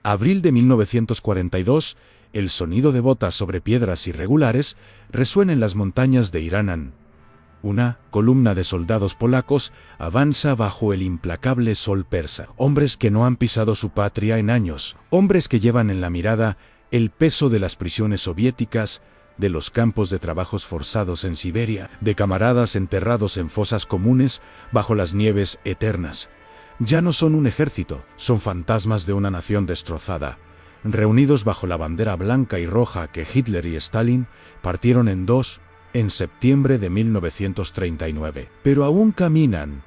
Abril de 1942, el sonido de botas sobre piedras irregulares resuena en las montañas de Iranan. Una columna de soldados polacos avanza bajo el implacable sol persa. Hombres que no han pisado su patria en años. Hombres que llevan en la mirada el peso de las prisiones soviéticas, de los campos de trabajos forzados en Siberia, de camaradas enterrados en fosas comunes bajo las nieves eternas. Ya no son un ejército, son fantasmas de una nación destrozada, reunidos bajo la bandera blanca y roja que Hitler y Stalin partieron en dos en septiembre de 1939. Pero aún caminan,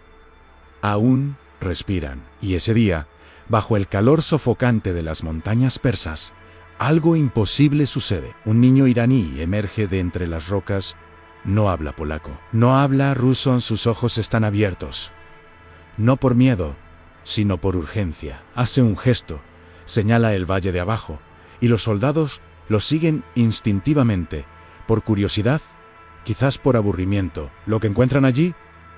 aún respiran. Y ese día, bajo el calor sofocante de las montañas persas, algo imposible sucede. Un niño iraní emerge de entre las rocas. No habla polaco, no habla ruso, sus ojos están abiertos. No por miedo, sino por urgencia. Hace un gesto, señala el valle de abajo, y los soldados lo siguen instintivamente, por curiosidad, quizás por aburrimiento. Lo que encuentran allí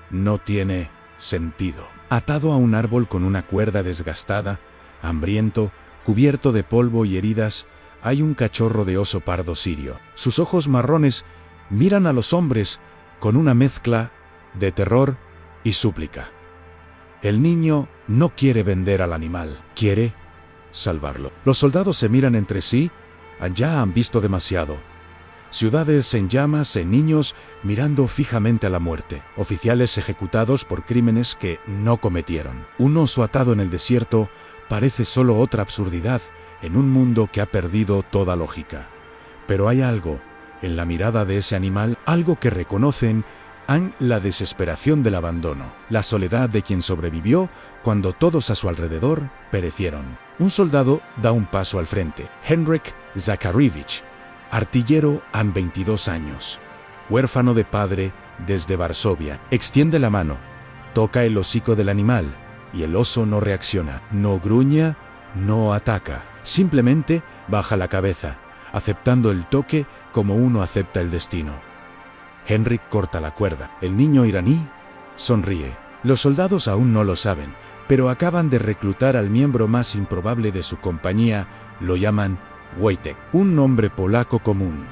no tiene sentido. Atado a un árbol con una cuerda desgastada, hambriento, cubierto de polvo y heridas, hay un cachorro de oso pardo sirio. Sus ojos marrones miran a los hombres con una mezcla de terror y súplica. El niño no quiere vender al animal, quiere salvarlo. Los soldados se miran entre sí, ya han visto demasiado. Ciudades en llamas, niños mirando fijamente a la muerte, oficiales ejecutados por crímenes que no cometieron. Un oso atado en el desierto parece solo otra absurdidad en un mundo que ha perdido toda lógica. Pero hay algo en la mirada de ese animal, algo que reconocen en la desesperación del abandono, la soledad de quien sobrevivió cuando todos a su alrededor perecieron. Un soldado da un paso al frente, Henryk Zakharevich, artillero a 22 años, huérfano de padre desde Varsovia. Extiende la mano, toca el hocico del animal, y el oso no reacciona, no gruña, no ataca, simplemente baja la cabeza, aceptando el toque como uno acepta el destino. Henryk corta la cuerda. El niño iraní sonríe. Los soldados aún no lo saben, pero acaban de reclutar al miembro más improbable de su compañía. Lo llaman Wojtek, un nombre polaco común.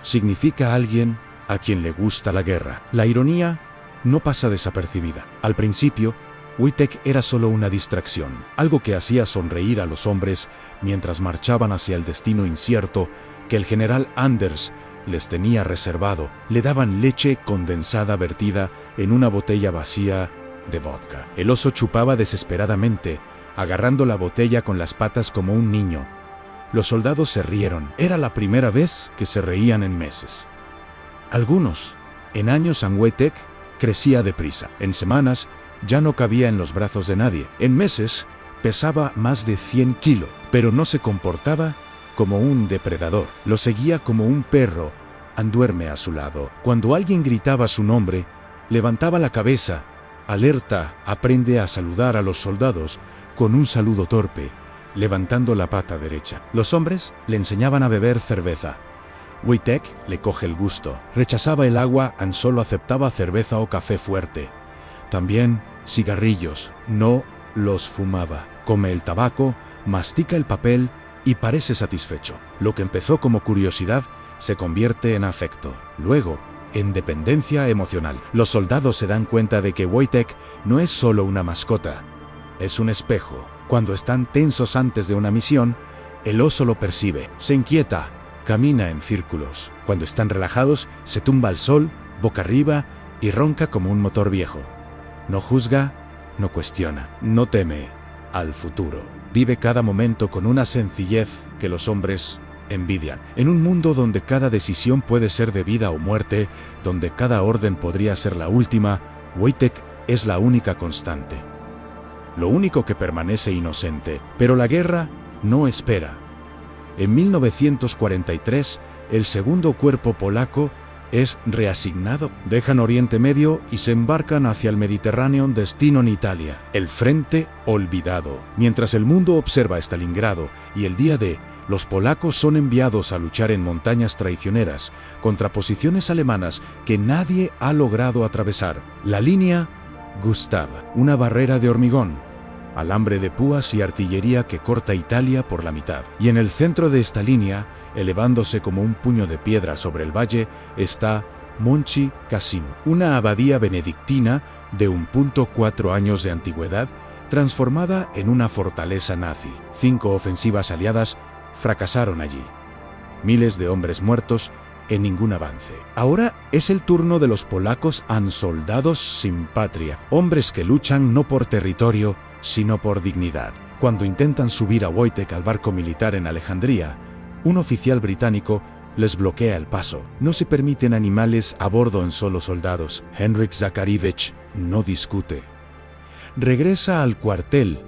Significa alguien a quien le gusta la guerra. La ironía no pasa desapercibida. Al principio, Wojtek era solo una distracción, algo que hacía sonreír a los hombres mientras marchaban hacia el destino incierto que el general Anders les tenía reservado. Le daban leche condensada vertida en una botella vacía de vodka. El oso chupaba desesperadamente, agarrando la botella con las patas como un niño. Los soldados se rieron. Era la primera vez que se reían en meses. Algunos, en años, Wojtek crecía deprisa. En semanas, ya no cabía en los brazos de nadie. En meses, pesaba más de 100 kilos, pero no se comportaba como un depredador. Lo seguía como un perro, duerme a su lado. Cuando alguien gritaba su nombre, levantaba la cabeza, alerta, aprende a saludar a los soldados con un saludo torpe, levantando la pata derecha. Los hombres le enseñaban a beber cerveza. Wojtek le coge el gusto. Rechazaba el agua, solo aceptaba cerveza o café fuerte. También cigarrillos, no los fumaba. Come el tabaco, mastica el papel y parece satisfecho. Lo que empezó como curiosidad se convierte en afecto, luego en dependencia emocional. Los soldados se dan cuenta de que Wojtek no es solo una mascota, es un espejo. Cuando están tensos antes de una misión, el oso lo percibe, se inquieta, camina en círculos. Cuando están relajados, se tumba al sol, boca arriba, y ronca como un motor viejo. No juzga, no cuestiona, no teme al futuro. Vive cada momento con una sencillez que los hombres envidian. En un mundo donde cada decisión puede ser de vida o muerte, donde cada orden podría ser la última, Wojtek es la única constante. Lo único que permanece inocente. Pero la guerra no espera. En 1943, el segundo cuerpo polaco es reasignado. Dejan Oriente Medio y se embarcan hacia el Mediterráneo, destino en Italia. El frente olvidado. Mientras el mundo observa Stalingrado y el día D, los polacos son enviados a luchar en montañas traicioneras contra posiciones alemanas que nadie ha logrado atravesar. La línea Gustav, una barrera de hormigón, alambre de púas y artillería que corta Italia por la mitad. Y en el centro de esta línea, elevándose como un puño de piedra sobre el valle, está Monte Cassino, una abadía benedictina de 1.4 años de antigüedad, transformada en una fortaleza nazi. 5 ofensivas aliadas fracasaron allí. Miles de hombres muertos en ningún avance. Ahora es el turno de los polacos soldados sin patria, hombres que luchan no por territorio, sino por dignidad. Cuando intentan subir a Wojtek al barco militar en Alejandría, un oficial británico les bloquea el paso. No se permiten animales a bordo en solo soldados. Henryk Zakarievich no discute. Regresa al cuartel.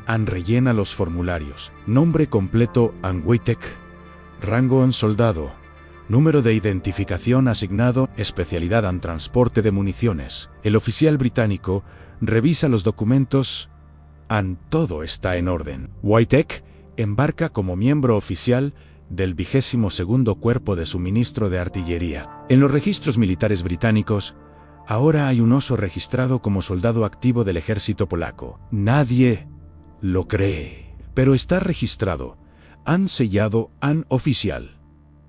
Rellena los formularios. Nombre completo: Wojtek. Rango en soldado. Número de identificación asignado. Especialidad en transporte de municiones. El oficial británico revisa los documentos. Todo está en orden. Wojtek embarca como miembro oficial del 22º Cuerpo de Suministro de Artillería. En los registros militares británicos, ahora hay un oso registrado como soldado activo del ejército polaco. Nadie lo cree, pero está registrado. Han sellado oficial.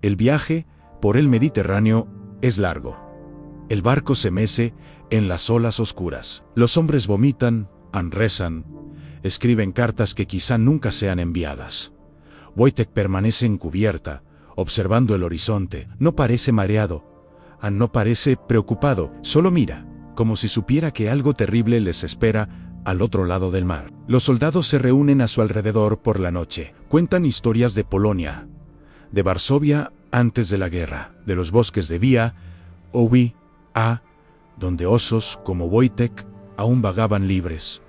El viaje por el Mediterráneo es largo. El barco se mece en las olas oscuras. Los hombres vomitan, rezan, escriben cartas que quizá nunca sean enviadas. Wojtek permanece en cubierta, observando el horizonte. No parece mareado, no parece preocupado, solo mira, como si supiera que algo terrible les espera al otro lado del mar. Los soldados se reúnen a su alrededor por la noche. Cuentan historias de Polonia, de Varsovia antes de la guerra, de los bosques de Vía, donde osos como Wojtek aún vagaban libres.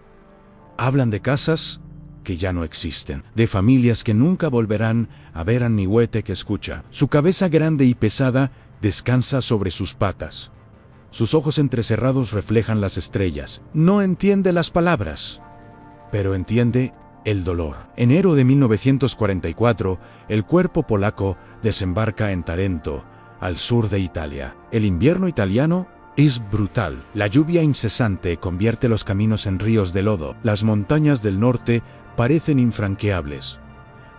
Hablan de casas que ya no existen, de familias que nunca volverán a ver a ni Wojtek escucha. Su cabeza grande y pesada descansa sobre sus patas. Sus ojos entrecerrados reflejan las estrellas. No entiende las palabras, pero entiende el dolor. Enero de 1944, el cuerpo polaco desembarca en Tarento, al sur de Italia. El invierno italiano es brutal. La lluvia incesante convierte los caminos en ríos de lodo. Las montañas del norte parecen infranqueables.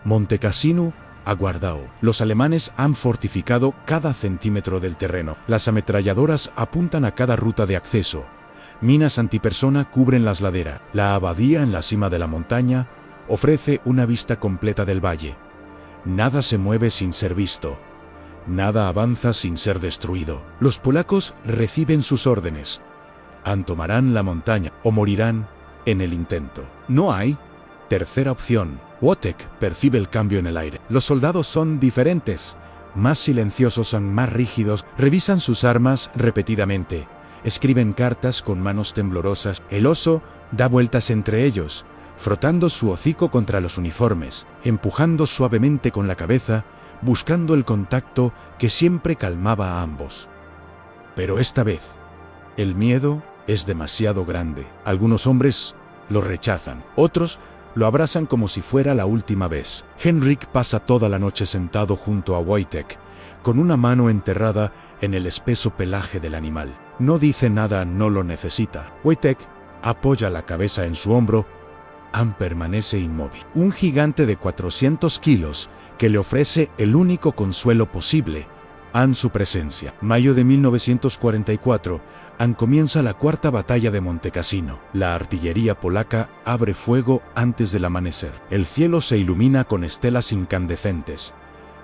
Monte Cassino ha guardado. Los alemanes han fortificado cada centímetro del terreno. Las ametralladoras apuntan a cada ruta de acceso. Minas antipersona cubren las laderas. La abadía en la cima de la montaña ofrece una vista completa del valle. Nada se mueve sin ser visto. Nada avanza sin ser destruido. Los polacos reciben sus órdenes. Tomarán la montaña o morirán en el intento. No hay tercera opción. Wojtek percibe el cambio en el aire. Los soldados son diferentes, más silenciosos, son más rígidos, revisan sus armas repetidamente, escriben cartas con manos temblorosas. El oso da vueltas entre ellos, frotando su hocico contra los uniformes, empujando suavemente con la cabeza, buscando el contacto que siempre calmaba a ambos. Pero esta vez, el miedo es demasiado grande. Algunos hombres lo rechazan, otros lo abrazan como si fuera la última vez. Henryk pasa toda la noche sentado junto a Wojtek, con una mano enterrada en el espeso pelaje del animal. No dice nada, no lo necesita. Wojtek apoya la cabeza en su hombro. Permanece inmóvil. Un gigante de 400 kilos que le ofrece el único consuelo posible, su presencia. Mayo de 1944, comienza la cuarta batalla de Monte Cassino. La artillería polaca abre fuego antes del amanecer. El cielo se ilumina con estelas incandescentes.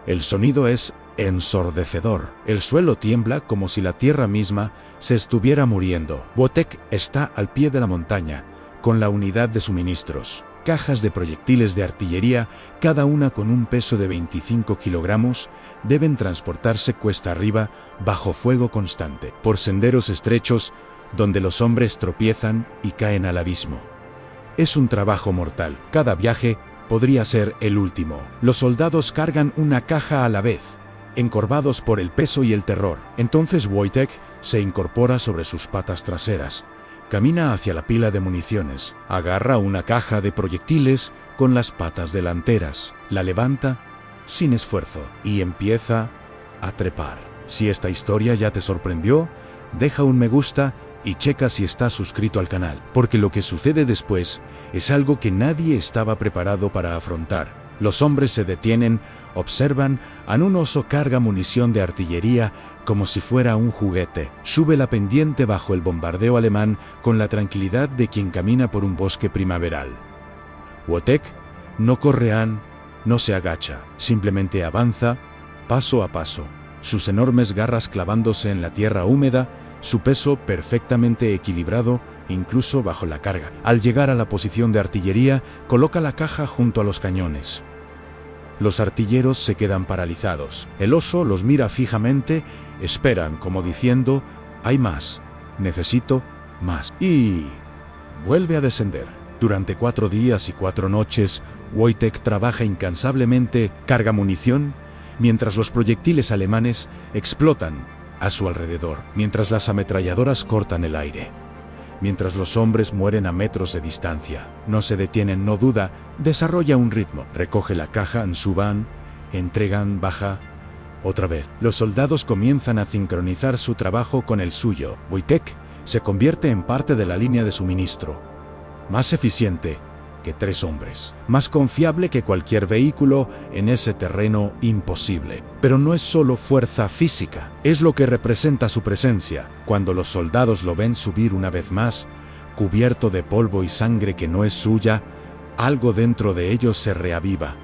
El sonido es ensordecedor. El suelo tiembla como si la tierra misma se estuviera muriendo. Wojtek está al pie de la montaña, con la unidad de suministros. Cajas de proyectiles de artillería, cada una con un peso de 25 kilogramos, deben transportarse cuesta arriba, bajo fuego constante, por senderos estrechos, donde los hombres tropiezan y caen al abismo. Es un trabajo mortal. Cada viaje podría ser el último. Los soldados cargan una caja a la vez, encorvados por el peso y el terror. Entonces Wojtek se incorpora sobre sus patas traseras. Camina hacia la pila de municiones, agarra una caja de proyectiles con las patas delanteras, la levanta sin esfuerzo y empieza a trepar. Si esta historia ya te sorprendió, deja un me gusta y checa si está suscrito al canal, porque lo que sucede después es algo que nadie estaba preparado para afrontar. Los hombres se detienen, observan a un oso carga munición de artillería como si fuera un juguete. Sube la pendiente bajo el bombardeo alemán con la tranquilidad de quien camina por un bosque primaveral. Wojtek no corre, no se agacha, simplemente avanza, paso a paso, sus enormes garras clavándose en la tierra húmeda, su peso perfectamente equilibrado, incluso bajo la carga. Al llegar a la posición de artillería, coloca la caja junto a los cañones. Los artilleros se quedan paralizados. El oso los mira fijamente, esperan como diciendo, hay más, necesito más. Y vuelve a descender. Durante 4 días y 4 noches, Wojtek trabaja incansablemente, carga munición, mientras los proyectiles alemanes explotan a su alrededor, mientras las ametralladoras cortan el aire, mientras los hombres mueren a metros de distancia. No se detienen, no duda, desarrolla un ritmo. Recoge la caja en su van, entregan, baja. Otra vez, los soldados comienzan a sincronizar su trabajo con el suyo. Wojtek se convierte en parte de la línea de suministro. Más eficiente que 3 hombres. Más confiable que cualquier vehículo en ese terreno imposible. Pero no es solo fuerza física, es lo que representa su presencia. Cuando los soldados lo ven subir una vez más, cubierto de polvo y sangre que no es suya, algo dentro de ellos se reaviva.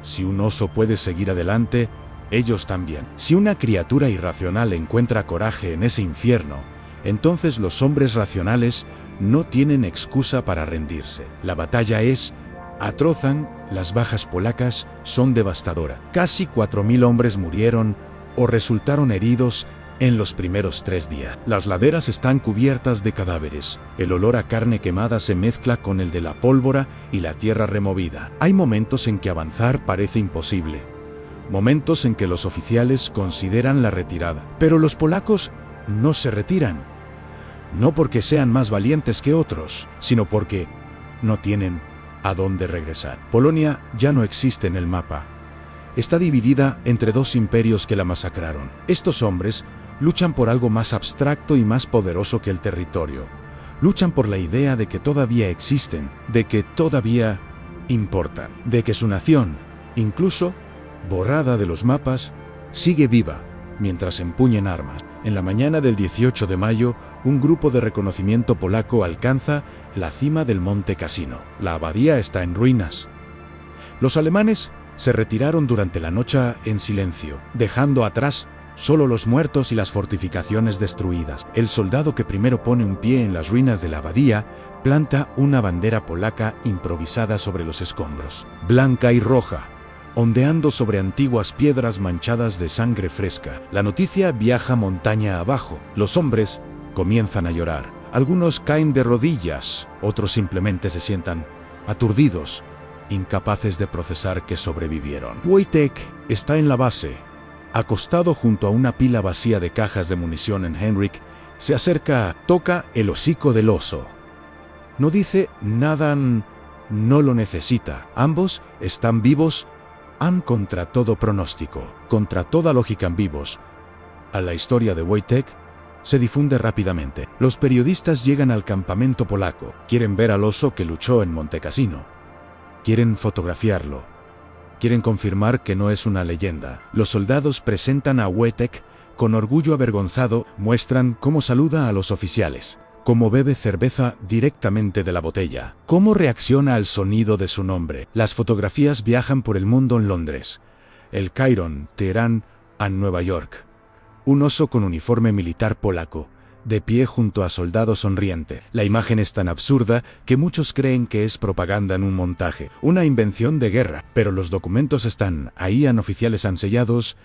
Si un oso puede seguir adelante, ellos también. Si una criatura irracional encuentra coraje en ese infierno, entonces los hombres racionales no tienen excusa para rendirse. La batalla es atrozan, las bajas polacas son devastadoras. Casi 4.000 hombres murieron o resultaron heridos en los primeros 3 días. Las laderas están cubiertas de cadáveres. El olor a carne quemada se mezcla con el de la pólvora y la tierra removida. Hay momentos en que avanzar parece imposible. Momentos en que los oficiales consideran la retirada. Pero los polacos no se retiran. No porque sean más valientes que otros, sino porque no tienen a dónde regresar. Polonia ya no existe en el mapa. Está dividida entre 2 imperios que la masacraron. Estos hombres luchan por algo más abstracto y más poderoso que el territorio. Luchan por la idea de que todavía existen, de que todavía importan, de que su nación, incluso borrada de los mapas, sigue viva mientras empuñen armas. En la mañana del 18 de mayo, un grupo de reconocimiento polaco alcanza la cima del Monte Cassino. La abadía está en ruinas. Los alemanes se retiraron durante la noche en silencio, dejando atrás solo los muertos y las fortificaciones destruidas. El soldado que primero pone un pie en las ruinas de la abadía planta una bandera polaca improvisada sobre los escombros, blanca y roja, ondeando sobre antiguas piedras manchadas de sangre fresca. La noticia viaja montaña abajo. Los hombres comienzan a llorar. Algunos caen de rodillas, otros simplemente se sientan aturdidos, incapaces de procesar que sobrevivieron. Wojtek está en la base, acostado junto a una pila vacía de cajas de munición. En Henrik se acerca, toca el hocico del oso. No dice nada, no lo necesita. Ambos están vivos, contra todo pronóstico, contra toda lógica vivos. A la historia de Wojtek se difunde rápidamente. Los periodistas llegan al campamento polaco, quieren ver al oso que luchó en Monte Cassino. Quieren fotografiarlo. Quieren confirmar que no es una leyenda. Los soldados presentan a Wojtek con orgullo avergonzado, muestran cómo saluda a los oficiales, cómo bebe cerveza directamente de la botella, cómo reacciona al sonido de su nombre. Las fotografías viajan por el mundo en Londres, El Cairo, Teherán, a Nueva York. Un oso con uniforme militar polaco, de pie junto a soldados sonriente. La imagen es tan absurda que muchos creen que es propaganda en un montaje, una invención de guerra. Pero los documentos están ahí, oficiales sellados,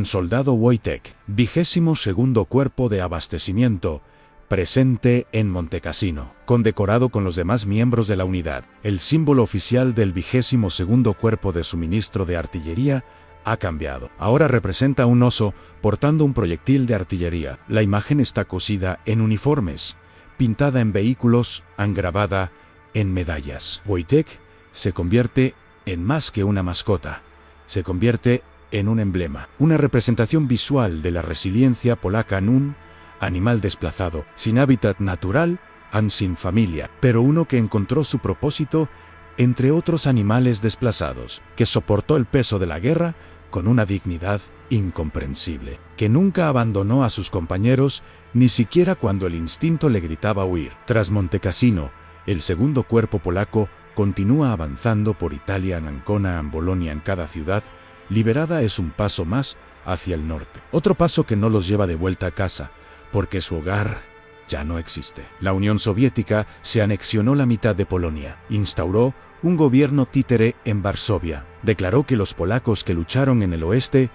soldado Wojtek, 22º Cuerpo de Abastecimiento, presente en Monte Cassino, condecorado con los demás miembros de la unidad. El símbolo oficial del 22º Cuerpo de Suministro de Artillería ha cambiado. Ahora representa un oso portando un proyectil de artillería. La imagen está cosida en uniformes, pintada en vehículos, grabada en medallas. Wojtek se convierte en más que una mascota. Se convierte en un emblema, una representación visual de la resiliencia polaca en un animal desplazado, sin hábitat natural, sin familia, pero uno que encontró su propósito entre otros animales desplazados, que soportó el peso de la guerra con una dignidad incomprensible, que nunca abandonó a sus compañeros, ni siquiera cuando el instinto le gritaba huir. Tras Montecassino, el segundo cuerpo polaco continúa avanzando por Italia, en Ancona, en Bolonia, en cada ciudad. Liberada es un paso más hacia el norte. Otro paso que no los lleva de vuelta a casa, porque su hogar ya no existe. La Unión Soviética se anexionó la mitad de Polonia, instauró un gobierno títere en Varsovia, declaró que los polacos que lucharon en el oeste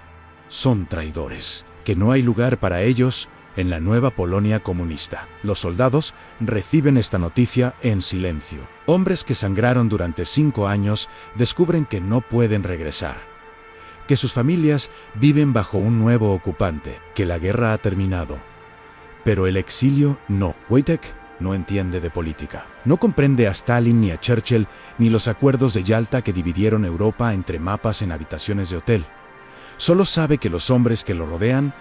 son traidores, que no hay lugar para ellos en la nueva Polonia comunista. Los soldados reciben esta noticia en silencio. Hombres que sangraron durante 5 años descubren que no pueden regresar, que sus familias viven bajo un nuevo ocupante, que la guerra ha terminado. Pero el exilio no. Wojtek no entiende de política. No comprende a Stalin ni a Churchill, ni los acuerdos de Yalta que dividieron Europa entre mapas en habitaciones de hotel. Solo sabe que los hombres que lo rodean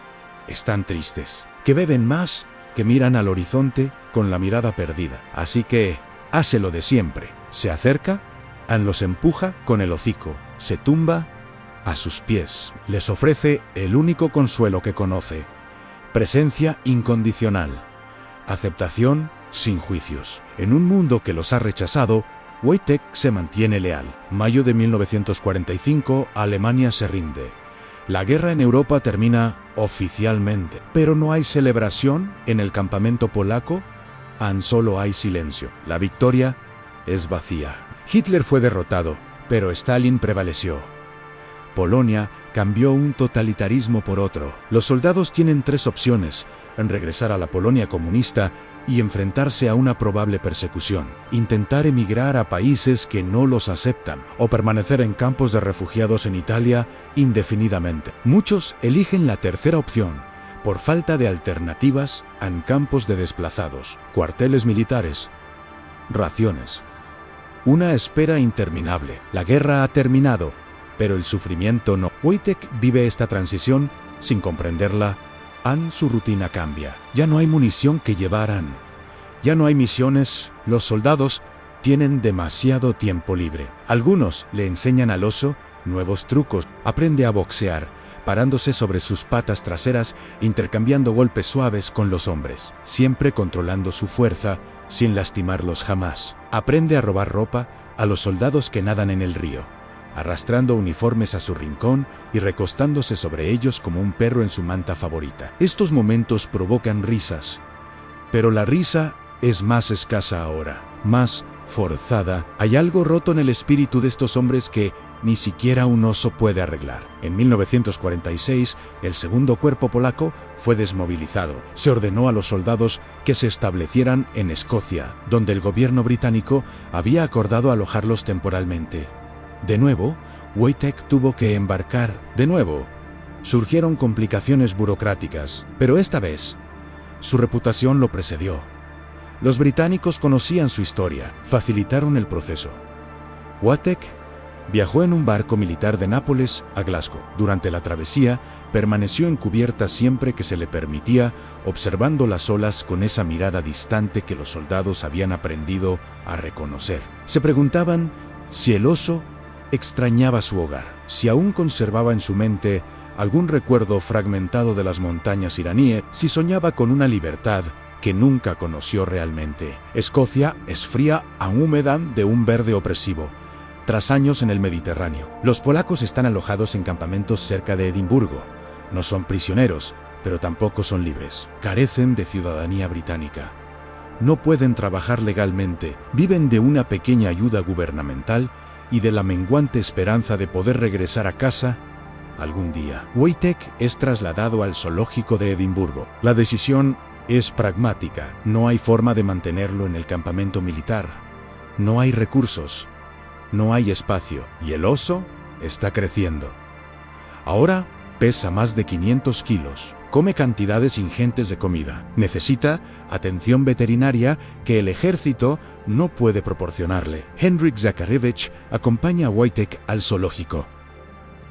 están tristes, que beben más, que miran al horizonte con la mirada perdida. Así que hace lo de siempre. Se acerca, los empuja con el hocico, se tumba a sus pies. Les ofrece el único consuelo que conoce: presencia incondicional, aceptación sin juicios. En un mundo que los ha rechazado, Wojtek se mantiene leal. Mayo de 1945, Alemania se rinde. La guerra en Europa termina oficialmente, pero no hay celebración en el campamento polaco, solo hay silencio. La victoria es vacía. Hitler fue derrotado, pero Stalin prevaleció. Polonia cambió un totalitarismo por otro. Los soldados tienen 3 opciones: regresar a la Polonia comunista y enfrentarse a una probable persecución, intentar emigrar a países que no los aceptan, o permanecer en campos de refugiados en Italia indefinidamente. Muchos eligen la tercera opción, por falta de alternativas en campos de desplazados, cuarteles militares, raciones. Una espera interminable. La guerra ha terminado, pero el sufrimiento no. Wojtek vive esta transición sin comprenderla. Su rutina cambia. Ya no hay munición que llevar. Ya no hay misiones. Los soldados tienen demasiado tiempo libre. Algunos le enseñan al oso nuevos trucos. Aprende a boxear, parándose sobre sus patas traseras, intercambiando golpes suaves con los hombres, siempre controlando su fuerza, sin lastimarlos jamás. Aprende a robar ropa a los soldados que nadan en el río, arrastrando uniformes a su rincón y recostándose sobre ellos como un perro en su manta favorita. Estos momentos provocan risas, pero la risa es más escasa ahora, más forzada. Hay algo roto en el espíritu de estos hombres que ni siquiera un oso puede arreglar. En 1946, el segundo cuerpo polaco fue desmovilizado. Se ordenó a los soldados que se establecieran en Escocia, donde el gobierno británico había acordado alojarlos temporalmente. De nuevo, Wojtek tuvo que embarcar. De nuevo, surgieron complicaciones burocráticas, pero esta vez, su reputación lo precedió. Los británicos conocían su historia, facilitaron el proceso. Wojtek viajó en un barco militar de Nápoles a Glasgow. Durante la travesía, permaneció en cubierta siempre que se le permitía, observando las olas con esa mirada distante que los soldados habían aprendido a reconocer. Se preguntaban si el oso extrañaba su hogar, si aún conservaba en su mente algún recuerdo fragmentado de las montañas iraníes, si soñaba con una libertad que nunca conoció realmente. Escocia es fría, aún húmeda, de un verde opresivo. Tras años en el Mediterráneo, los polacos están alojados en campamentos cerca de Edimburgo. No son prisioneros, pero tampoco son libres. Carecen de ciudadanía británica. No pueden trabajar legalmente, viven de una pequeña ayuda gubernamental y de la menguante esperanza de poder regresar a casa algún día. Wojtek es trasladado al zoológico de Edimburgo. La decisión es pragmática. No hay forma de mantenerlo en el campamento militar. No hay recursos. No hay espacio. Y el oso está creciendo. Ahora pesa más de 500 kilos. Come cantidades ingentes de comida. Necesita atención veterinaria que el ejército no puede proporcionarle. Henryk Zakharevich acompaña a Wojtek al zoológico.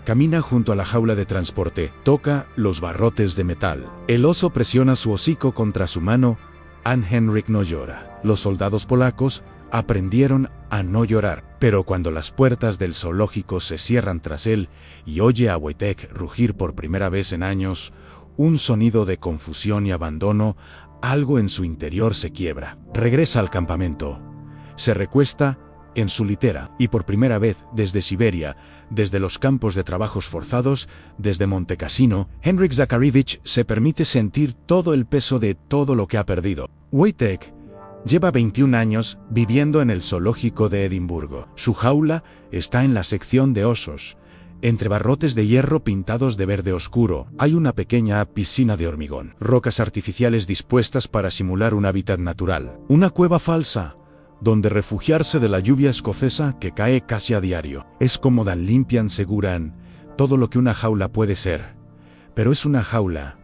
Camina junto a la jaula de transporte, toca los barrotes de metal. El oso presiona su hocico contra su mano. Henryk no llora. Los soldados polacos aprendieron a no llorar, pero cuando las puertas del zoológico se cierran tras él y oye a Wojtek rugir por primera vez en años, un sonido de confusión y abandono, algo en su interior se quiebra. Regresa al campamento. Se recuesta en su litera y por primera vez desde Siberia, desde los campos de trabajos forzados, desde Montecassino, Henryk Zacharewicz se permite sentir todo el peso de todo lo que ha perdido. Wojtek lleva 21 años viviendo en el zoológico de Edimburgo. Su jaula está en la sección de osos. Entre barrotes de hierro pintados de verde oscuro, hay una pequeña piscina de hormigón. Rocas artificiales dispuestas para simular un hábitat natural. Una cueva falsa, donde refugiarse de la lluvia escocesa que cae casi a diario. Es cómoda, limpia, segura, todo lo que una jaula puede ser. Pero es una jaula.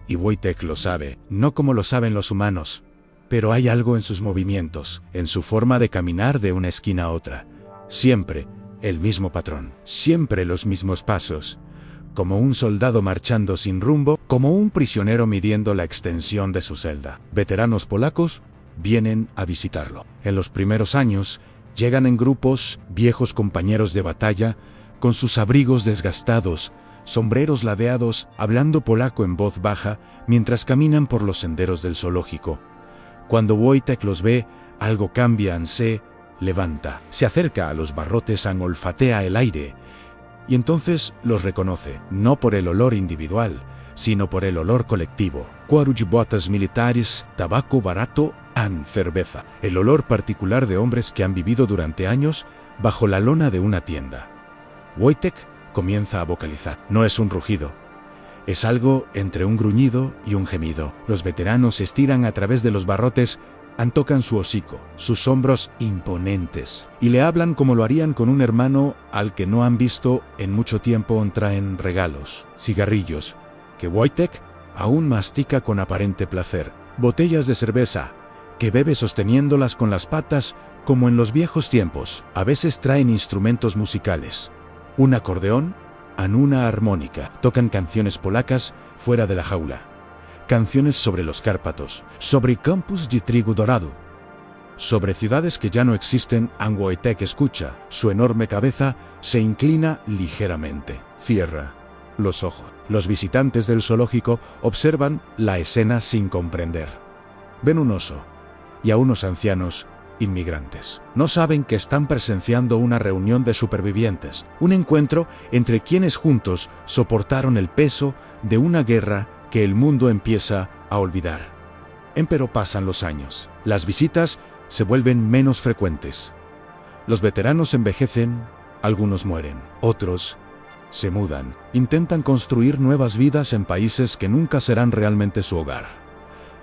Y Wojtek lo sabe, no como lo saben los humanos. Pero hay algo en sus movimientos, en su forma de caminar de una esquina a otra. Siempre el mismo patrón, siempre los mismos pasos. Como un soldado marchando sin rumbo, como un prisionero midiendo la extensión de su celda. Veteranos polacos vienen a visitarlo. En los primeros años, llegan en grupos, viejos compañeros de batalla, con sus abrigos desgastados, sombreros ladeados, hablando polaco en voz baja, mientras caminan por los senderos del zoológico. Cuando Wojtek los ve, algo cambia, se levanta, se acerca a los barrotes, olfatea el aire, y entonces los reconoce, no por el olor individual, sino por el olor colectivo. Quaruch botas militares, tabaco barato, cerveza. El olor particular de hombres que han vivido durante años bajo la lona de una tienda. Wojtek comienza a vocalizar. No es un rugido. Es algo entre un gruñido y un gemido. Los veteranos se estiran a través de los barrotes, tocan su hocico, sus hombros imponentes, y le hablan como lo harían con un hermano al que no han visto en mucho tiempo. Traen regalos, cigarrillos, que Wojtek aún mastica con aparente placer, botellas de cerveza, que bebe sosteniéndolas con las patas como en los viejos tiempos. A veces traen instrumentos musicales, un acordeón, una armónica. Tocan canciones polacas fuera de la jaula. Canciones sobre los Cárpatos, sobre campos de trigo dorado, sobre ciudades que ya no existen. Wojtek escucha, su enorme cabeza se inclina ligeramente, cierra los ojos. Los visitantes del zoológico observan la escena sin comprender. Ven un oso y a unos ancianos inmigrantes. No saben que están presenciando una reunión de supervivientes, un encuentro entre quienes juntos soportaron el peso de una guerra que el mundo empieza a olvidar. Pero pasan los años. Las visitas se vuelven menos frecuentes. Los veteranos envejecen, algunos mueren, otros se mudan, intentan construir nuevas vidas en países que nunca serán realmente su hogar.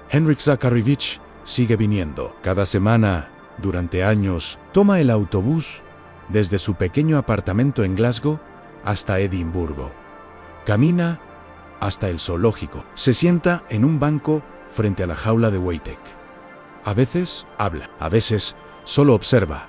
Henryk Zacharewicz sigue viniendo. Cada semana, durante años, toma el autobús desde su pequeño apartamento en Glasgow hasta Edimburgo. Camina hasta el zoológico. Se sienta en un banco frente a la jaula de Wojtek. A veces habla, a veces solo observa.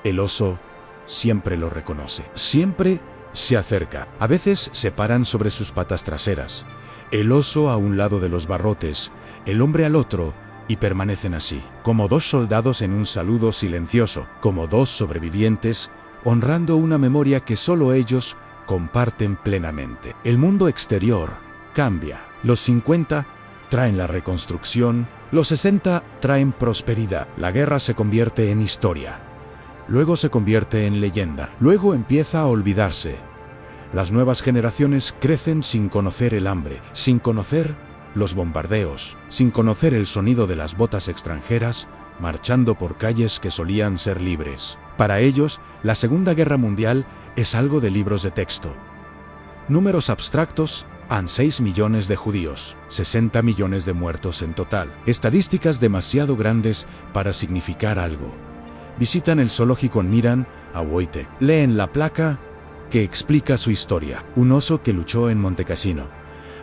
El oso siempre lo reconoce, siempre se acerca. A veces se paran sobre sus patas traseras. El oso a un lado de los barrotes, el hombre al otro, y permanecen así, como dos soldados en un saludo silencioso, como dos sobrevivientes, honrando una memoria que solo ellos comparten plenamente. El mundo exterior cambia. Los 50 traen la reconstrucción, los 60 traen prosperidad. La guerra se convierte en historia. Luego se convierte en leyenda. Luego empieza a olvidarse. Las nuevas generaciones crecen sin conocer el hambre, sin conocer los bombardeos, sin conocer el sonido de las botas extranjeras, marchando por calles que solían ser libres. Para ellos, la Segunda Guerra Mundial es algo de libros de texto. Números abstractos, 6 millones de judíos, 60 millones de muertos en total. Estadísticas demasiado grandes para significar algo. Visitan el zoológico, miran a Wojtek, leen la placa que explica su historia. Un oso que luchó en Montecassino.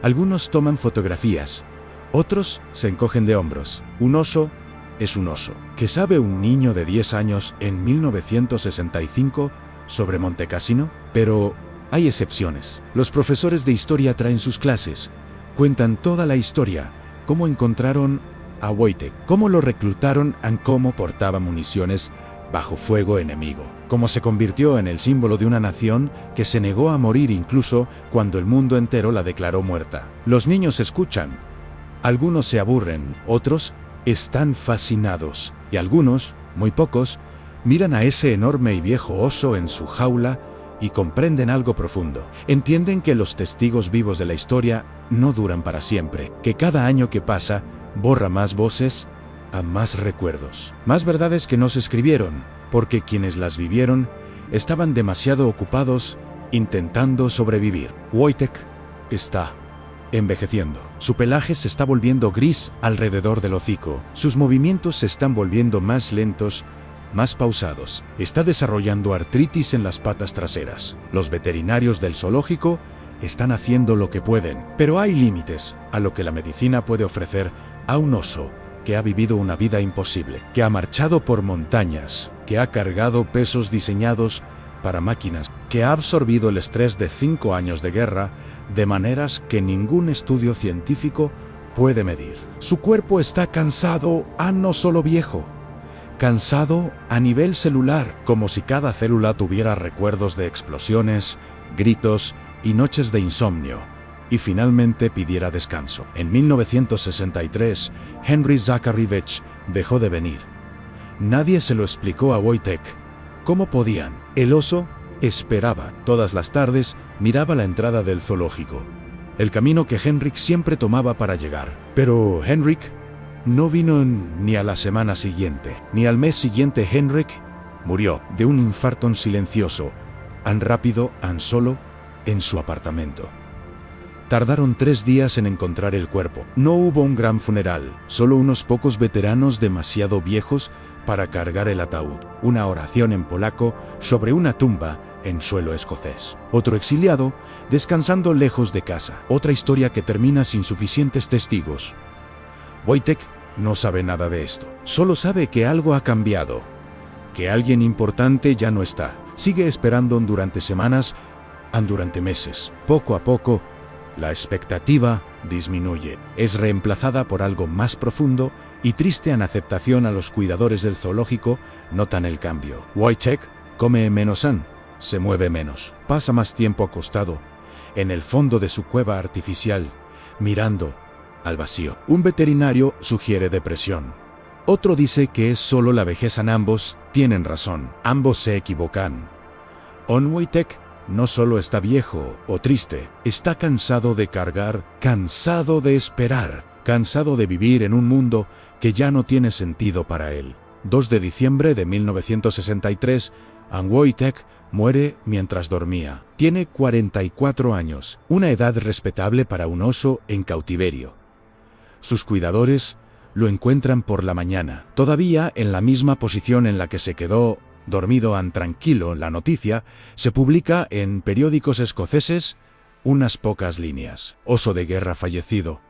Algunos toman fotografías, otros se encogen de hombros. Un oso es un oso. ¿Qué sabe un niño de 10 años en 1965 sobre Montecassino? Pero Hay excepciones. Los profesores de historia traen sus clases, cuentan toda la historia, cómo encontraron a Wojtek, cómo lo reclutaron y cómo portaba municiones bajo fuego enemigo, cómo se convirtió en el símbolo de una nación que se negó a morir incluso cuando el mundo entero la declaró muerta. Los niños escuchan. Algunos se aburren, otros están fascinados, y algunos, muy pocos, miran a ese enorme y viejo oso en su jaula y comprenden algo profundo. Entienden que los testigos vivos de la historia no duran para siempre, que cada año que pasa borra más voces a más recuerdos, más verdades que no se escribieron, porque quienes las vivieron estaban demasiado ocupados intentando sobrevivir. Wojtek está envejeciendo. Su pelaje se está volviendo gris alrededor del hocico. Sus movimientos se están volviendo más lentos, más pausados. Está desarrollando artritis en las patas traseras. Los veterinarios del zoológico están haciendo lo que pueden, pero hay límites a lo que la medicina puede ofrecer a un oso que ha vivido una vida imposible, que ha marchado por montañas, que ha cargado pesos diseñados para máquinas, que ha absorbido el estrés de 5 años de guerra de maneras que ningún estudio científico puede medir. Su cuerpo está cansado, no solo viejo, cansado a nivel celular, como si cada célula tuviera recuerdos de explosiones, gritos y noches de insomnio, y finalmente pidiera descanso. En 1963, Henry Zacharevich dejó de venir. Nadie se lo explicó a Wojtek. ¿Cómo podían? El oso esperaba. Todas las tardes miraba la entrada del zoológico, el camino que Henrik siempre tomaba para llegar. Pero Henrik no vino ni a la semana siguiente, ni al mes siguiente. Henrik murió de un infarto silencioso, tan rápido, tan solo, en su apartamento. Tardaron 3 días en encontrar el cuerpo. No hubo un gran funeral, solo unos pocos veteranos demasiado viejos para cargar el ataúd. Una oración en polaco sobre una tumba en suelo escocés. Otro exiliado descansando lejos de casa. Otra historia que termina sin suficientes testigos. Wojtek no sabe nada de esto. Solo sabe que algo ha cambiado, que alguien importante ya no está. Sigue esperando durante semanas, durante meses. Poco a poco, la expectativa disminuye. Es reemplazada por algo más profundo y triste. En aceptación a los cuidadores del zoológico notan el cambio. Wojtek come menos se mueve menos, pasa más tiempo acostado en el fondo de su cueva artificial, mirando al vacío. Un veterinario sugiere depresión. Otro dice que es solo la vejez. Ambos tienen razón. Ambos se equivocan. Wojtek no solo está viejo o triste, está cansado de cargar, cansado de esperar, cansado de vivir en un mundo que ya no tiene sentido para él. 2 de diciembre de 1963, Wojtek muere mientras dormía. Tiene 44 años, una edad respetable para un oso en cautiverio. Sus cuidadores lo encuentran por la mañana, todavía en la misma posición en la que se quedó dormido tranquilo. La noticia se publica en periódicos escoceses, unas pocas líneas. Oso de guerra fallecido.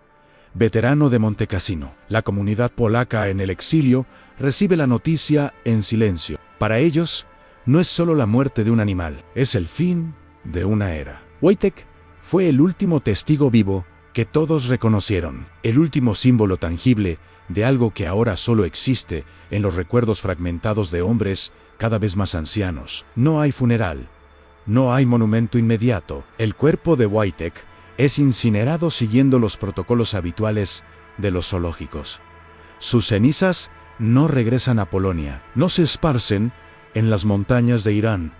Veterano de Montecassino. La comunidad polaca en el exilio recibe la noticia en silencio. Para ellos, no es solo la muerte de un animal, es el fin de una era. Wojtek fue el último testigo vivo que todos reconocieron, el último símbolo tangible de algo que ahora solo existe en los recuerdos fragmentados de hombres cada vez más ancianos. No hay funeral, no hay monumento inmediato. El cuerpo de Wojtek es incinerado siguiendo los protocolos habituales de los zoológicos. Sus cenizas no regresan a Polonia, no se esparcen en las montañas de Irán,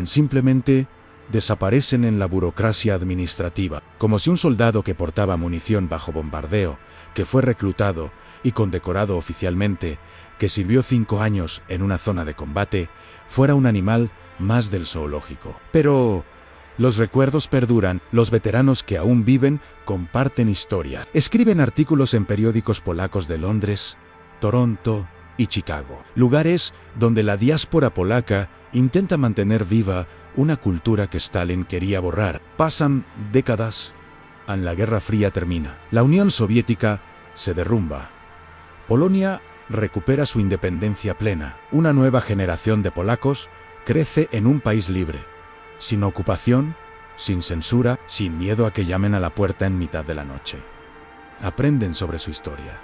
simplemente desaparecen en la burocracia administrativa, como si un soldado que portaba munición bajo bombardeo, que fue reclutado y condecorado oficialmente, que sirvió 5 años en una zona de combate, fuera un animal más del zoológico. Pero los recuerdos perduran. Los veteranos que aún viven comparten historias. Escriben artículos en periódicos polacos de Londres, Toronto y Chicago, lugares donde la diáspora polaca intenta mantener viva una cultura que Stalin quería borrar. Pasan décadas, la Guerra Fría termina. La Unión Soviética se derrumba. Polonia recupera su independencia plena. Una nueva generación de polacos crece en un país libre, sin ocupación sin censura, sin miedo a que llamen a la puerta en mitad de la noche. Aprenden sobre su historia,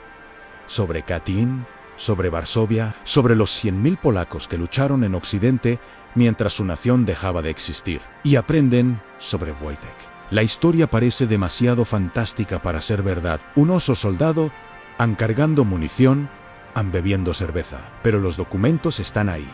sobre Katyn, sobre Varsovia, sobre los 100.000 polacos que lucharon en Occidente mientras su nación dejaba de existir. Y aprenden sobre Wojtek. La historia parece demasiado fantástica para ser verdad. Un oso soldado, han cargando munición, han bebiendo cerveza. Pero los documentos están ahí.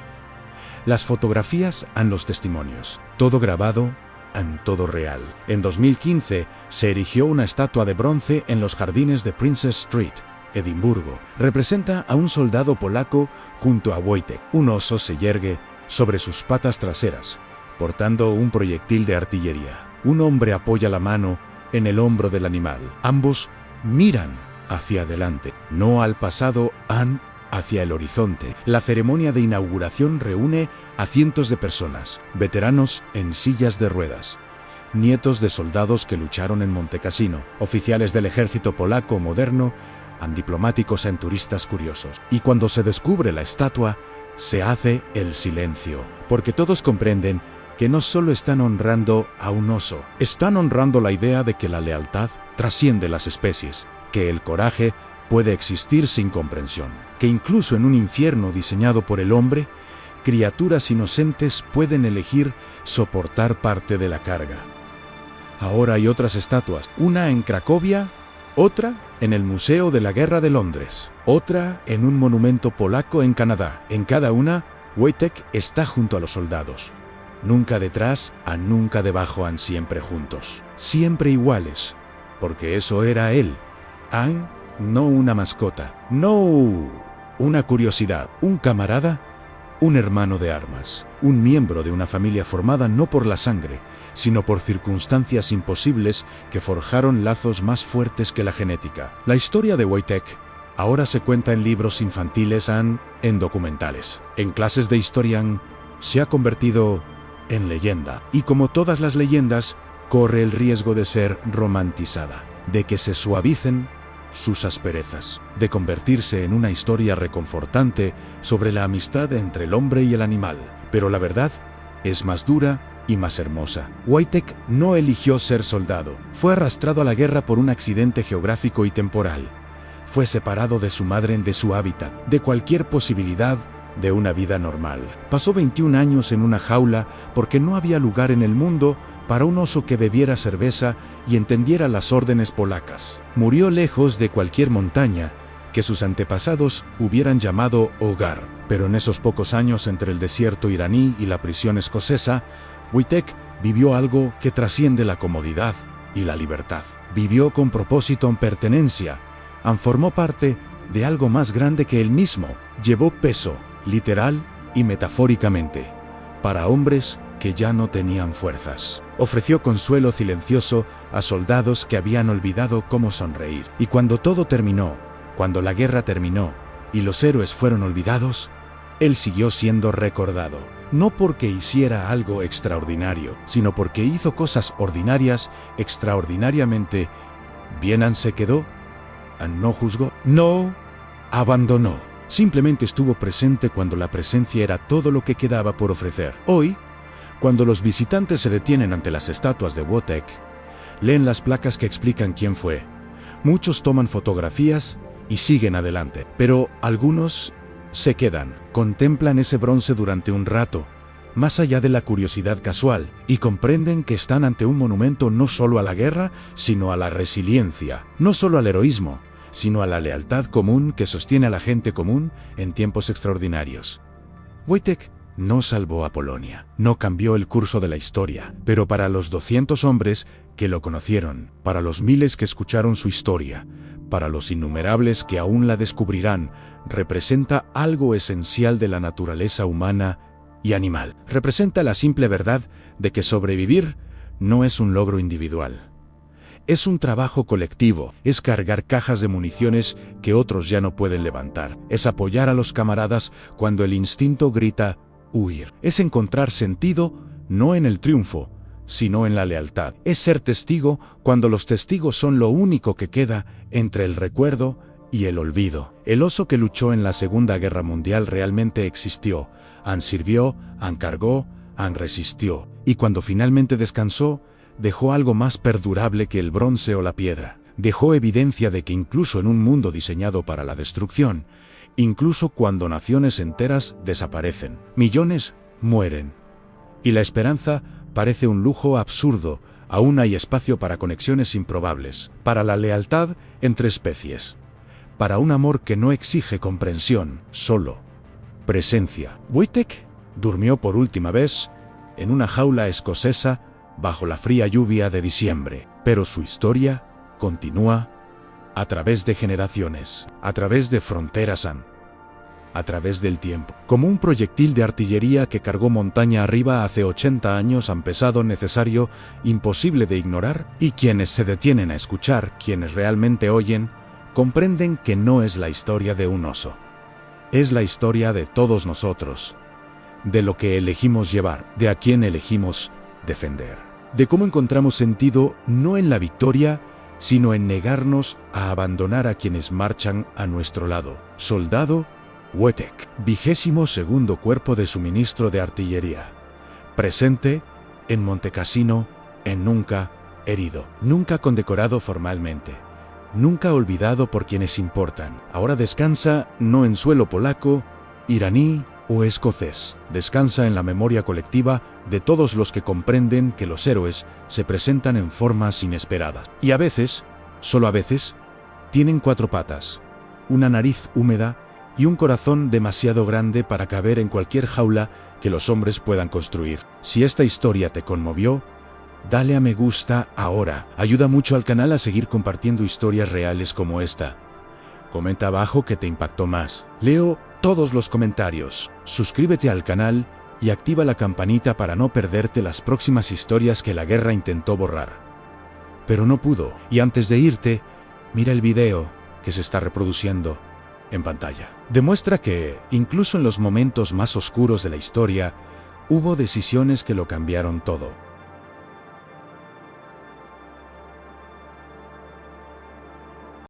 Las fotografías han los testimonios. Todo grabado, han todo real. En 2015 se erigió una estatua de bronce en los jardines de Princess Street, Edimburgo. Representa a un soldado polaco junto a Wojtek. Un oso se yergue sobre sus patas traseras, portando un proyectil de artillería. Un hombre apoya la mano en el hombro del animal. Ambos miran hacia adelante, no al pasado, hacia el horizonte. La ceremonia de inauguración reúne a cientos de personas, veteranos en sillas de ruedas, nietos de soldados que lucharon en Montecassino, oficiales del ejército polaco moderno, diplomáticos en turistas curiosos. Y cuando se descubre la estatua, se hace el silencio, porque todos comprenden que no solo están honrando a un oso, están honrando la idea de que la lealtad trasciende las especies, que el coraje puede existir sin comprensión, que incluso en un infierno diseñado por el hombre, criaturas inocentes pueden elegir soportar parte de la carga. Ahora hay otras estatuas, una en Cracovia, otra en el Museo de la Guerra de Londres, otra en un monumento polaco en Canadá. En cada una, Wojtek está junto a los soldados. Nunca detrás, nunca debajo, siempre juntos. Siempre iguales, porque eso era él. No una mascota, no una curiosidad, un camarada, un hermano de armas, un miembro de una familia formada no por la sangre, sino por circunstancias imposibles que forjaron lazos más fuertes que la genética. La historia de Wojtek ahora se cuenta en libros infantiles, en documentales. En clases de historia se ha convertido en leyenda, y como todas las leyendas, corre el riesgo de ser romantizada, de que se suavicen sus asperezas, de convertirse en una historia reconfortante sobre la amistad entre el hombre y el animal. Pero la verdad es más dura y más hermosa. Wojtek no eligió ser soldado, fue arrastrado a la guerra por un accidente geográfico y temporal. Fue separado de su madre, de su hábitat, de cualquier posibilidad de una vida normal. Pasó 21 años en una jaula porque no había lugar en el mundo para un oso que bebiera cerveza y entendiera las órdenes polacas. Murió lejos de cualquier montaña que sus antepasados hubieran llamado hogar. Pero en esos pocos años entre el desierto iraní y la prisión escocesa, Wojtek vivió algo que trasciende la comodidad y la libertad. Vivió con propósito en pertenencia. Formó parte de algo más grande que él mismo. Llevó peso, literal y metafóricamente, para hombres que ya no tenían fuerzas. Ofreció consuelo silencioso a soldados que habían olvidado cómo sonreír. Y cuando todo terminó, cuando la guerra terminó y los héroes fueron olvidados, él siguió siendo recordado. No porque hiciera algo extraordinario, sino porque hizo cosas ordinarias extraordinariamente bien. Se quedó, no juzgó, no abandonó. Simplemente estuvo presente cuando la presencia era todo lo que quedaba por ofrecer. Hoy, cuando los visitantes se detienen ante las estatuas de Wojtek, leen las placas que explican quién fue. Muchos toman fotografías y siguen adelante, pero algunos se quedan, contemplan ese bronce durante un rato, más allá de la curiosidad casual, y comprenden que están ante un monumento no solo a la guerra, sino a la resiliencia, no solo al heroísmo, sino a la lealtad común que sostiene a la gente común en tiempos extraordinarios. Wojtek no salvó a Polonia, no cambió el curso de la historia, pero para los 200 hombres que lo conocieron, para los miles que escucharon su historia, para los innumerables que aún la descubrirán, representa algo esencial de la naturaleza humana y animal. Representa la simple verdad de que sobrevivir no es un logro individual. Es un trabajo colectivo, es cargar cajas de municiones que otros ya no pueden levantar, es apoyar a los camaradas cuando el instinto grita huir, es encontrar sentido no en el triunfo, sino en la lealtad, es ser testigo cuando los testigos son lo único que queda entre el recuerdo y el olvido. El oso que luchó en la Segunda Guerra Mundial realmente existió, sirvió, cargó, resistió, y cuando finalmente descansó, dejó algo más perdurable que el bronce o la piedra. Dejó evidencia de que incluso en un mundo diseñado para la destrucción, incluso cuando naciones enteras desaparecen, millones mueren. Y la esperanza parece un lujo absurdo, aún hay espacio para conexiones improbables, para la lealtad entre especies, para un amor que no exige comprensión, solo presencia. Wojtek durmió por última vez en una jaula escocesa bajo la fría lluvia de diciembre, pero su historia continúa a través de generaciones, a través de fronteras, a través del tiempo. Como un proyectil de artillería que cargó montaña arriba hace 80 años, han pesado necesario, imposible de ignorar, y quienes se detienen a escuchar, quienes realmente oyen, comprenden que no es la historia de un oso. Es la historia de todos nosotros, de lo que elegimos llevar, de a quién elegimos defender, de cómo encontramos sentido no en la victoria, sino en negarnos a abandonar a quienes marchan a nuestro lado. Soldado Wojtek, 22º Cuerpo de Suministro de Artillería. Presente en Montecassino, en Nunca herido, nunca condecorado formalmente, nunca olvidado por quienes importan. Ahora descansa no en suelo polaco, iraní o escocés. Descansa en la memoria colectiva de todos los que comprenden que los héroes se presentan en formas inesperadas. Y a veces, solo a veces, tienen 4 patas, una nariz húmeda y un corazón demasiado grande para caber en cualquier jaula que los hombres puedan construir. Si esta historia te conmovió, dale a me gusta ahora. Ayuda mucho al canal a seguir compartiendo historias reales como esta. Comenta abajo qué te impactó más. Leo todos los comentarios. Suscríbete al canal y activa la campanita para no perderte las próximas historias que la guerra intentó borrar, pero no pudo. Y antes de irte, mira el video que se está reproduciendo en pantalla. Demuestra que, incluso en los momentos más oscuros de la historia, hubo decisiones que lo cambiaron todo.